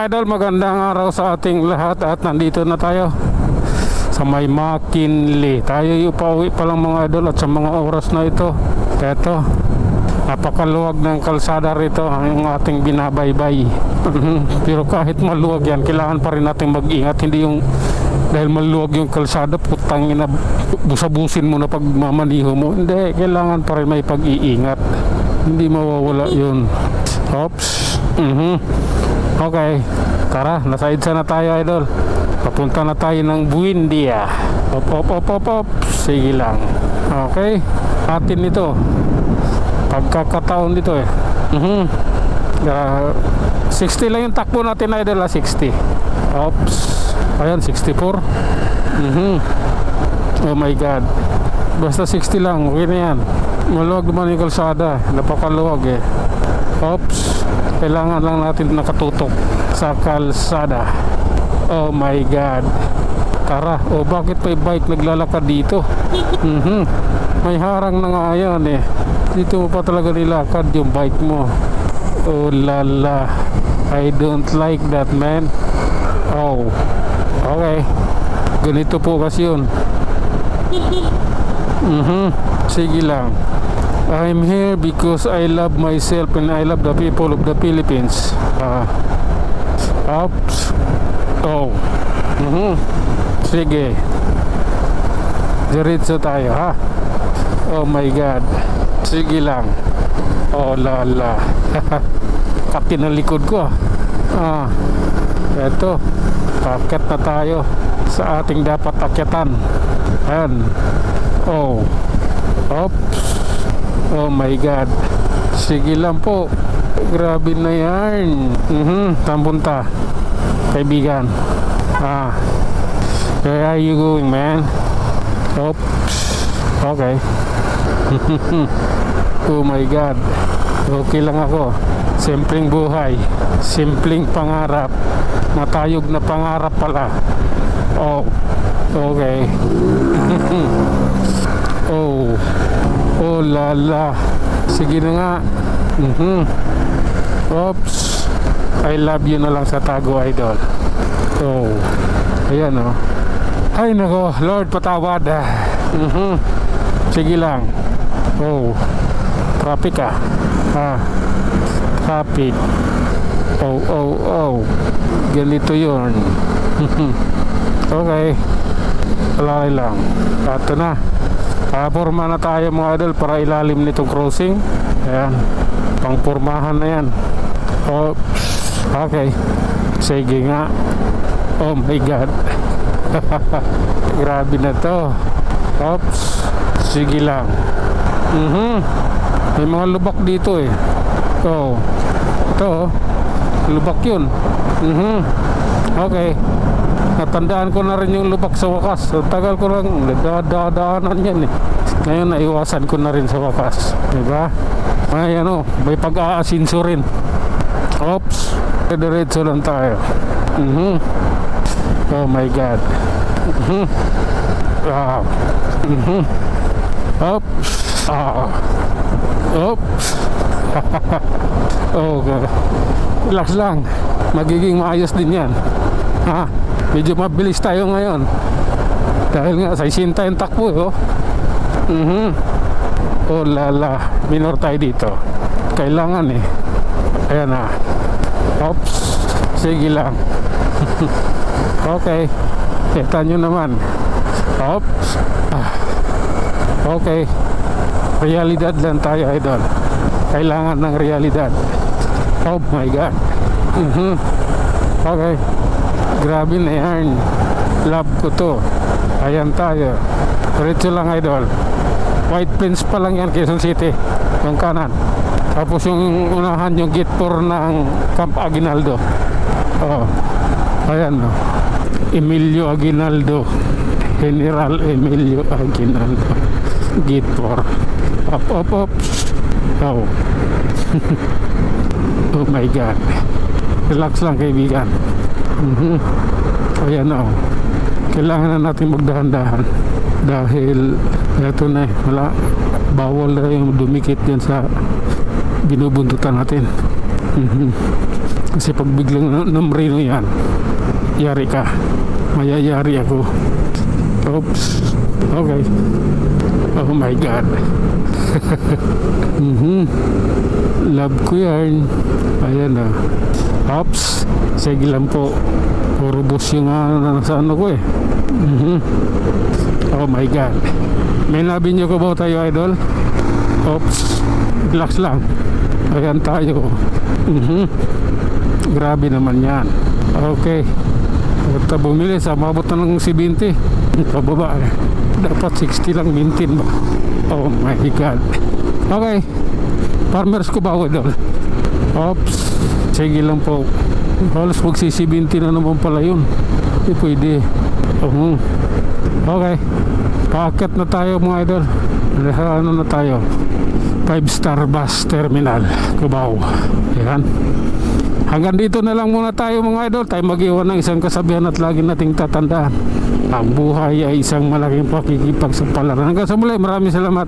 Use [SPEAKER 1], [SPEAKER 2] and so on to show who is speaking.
[SPEAKER 1] mga idol, magandang araw sa ating lahat at nandito na tayo sa may McKinley. Tayo pauwi pa lang mga idol at sa mga oras na ito, eto, napakaluwag ng kalsada rito ang ating binabaybay. Pero kahit maluwag yan, kailangan pa rin natin mag-ingat. Hindi yung dahil maluwag yung kalsada, putang ina, busabusin mo na pag mamaniho mo. Hindi, kailangan pa rin may pag-iingat. Hindi mawawala yun. Oops. Okay, tara, nasa EDSA na tayo idol. Papunta na tayo ng Buendia. Op. Sige lang. Okay, atin ito. Pagkakataon dito eh. 60 lang yung takbo natin idol, 60. Oops. Ayan, 64. Oh my god. Basta 60 lang, okay na yan. Maluwag naman yung kalsada. Napakaluwag eh. Oops. Kailangan lang natin nakatutok sa kalsada. Oh my god. Tara. Oh, bakit may bike naglalakad dito? May harang na nga yan eh. Dito mo pa talaga nilakad yung bike mo. Oh lala. I don't like that, man. Oh. Okay. Ganito po kasi yun. Sige lang. I'm here because I love myself and I love the people of the Philippines. Oops. Oh. Sige. Diretso tayo ha. Oh my god. Sige lang. Oh lala. Kapit na likod ko. Eto. Paket na tayo sa ating dapat akyatan. Ayan. Oh. Oops. Oh my god. Sige lang po. Grabe na yan. Saan punta? Kaibigan. Where are you going, man? Oops. Okay. Oh my god. Okay lang ako. Simpleng buhay. Simpleng pangarap. Matayog na pangarap pala. Oh. Okay. Oh. Oh lala. Sige na nga. Oops. I love you na lang sa tago idol. Oh. Ayan oh. Ay nako, Lord patawad. Sige lang. Oh. Traffic Traffic. Oh. Ganito yun. Okay. Alay lang. Ito na. Forma na tayo mga idol para ilalim nitong crossing. Ayan. Pangpormahan na yan. Oops. Okay. Sige nga. Oh my god. Grabe na to. Oops. Sige lang. May mga lubak dito eh. Oh. Ito lubak yun. Okay. Natandaan ko na rin yung lubak sa wakas. Tagal ko lang dadaanan yan eh. Ngayon naiwasan ko na rin sa wakas. Diba? May may pag-aasinso rin. Oops. Diretso lang tayo. Oh my god. Wow. Oops. Oops. Oh god. Relax lang. Magiging maayos din yan. Medyo mabilis tayo ngayon dahil nga sa isinta yung takbo. Oh lala, minor tayo dito. Kailangan eh. Ayan na. Oops. Sige lang. Okay. Kita nyo naman. Oops. Okay. Realidad lang tayo idol. Kailangan ng realidad. Oh my god. Okay. Grabe na yan. Love ko to. Ayan tayo. Diretso lang idol. White Plains pa lang yan, Quezon City. Yung kanan. Tapos yung unahan yung gate 4 ng Camp Aguinaldo. Oh. Ayan no. Emilio Aguinaldo. General Emilio Aguinaldo. Gate 4. Up. Oh. Oh my god. Relax lang kaibigan. Ayan na oh. Kailangan na natin magdahan-dahan dahil eto na eh, bawal na yung dumikit dyan sa binubuntutan natin. Kasi pag biglang namrino yan, yari ka. Mayayari ako. Oops. Okay. Oh my God. Love ko yan. Ayan na. Oops. Sige lang po. Puro bus yung nasa ano ko eh. Oh my God. May nabinyo ko ba tayo, idol? Oops. Relax lang. Ayan tayo. Grabe naman yan. Okay. At bumili sa mabot na ng 70. Pababa eh. Dapat 60 lang maintain ba? Oh my God. Okay. Farmers ko ba, idol? Oops. Sige lang po. Halos magsi-70 na naman pala yun. Hindi pwede. Okay. Paakyat na tayo mga idol. Ano na tayo? 5-star bus terminal Cubao. Ayan. Hanggang dito na lang muna tayo mga idol. Tayo mag-iwan ng isang kasabihan at lagi nating tatandaan. Ang buhay ay isang malaking pakikipagsapalaran. Hanggang sa muli, maraming salamat.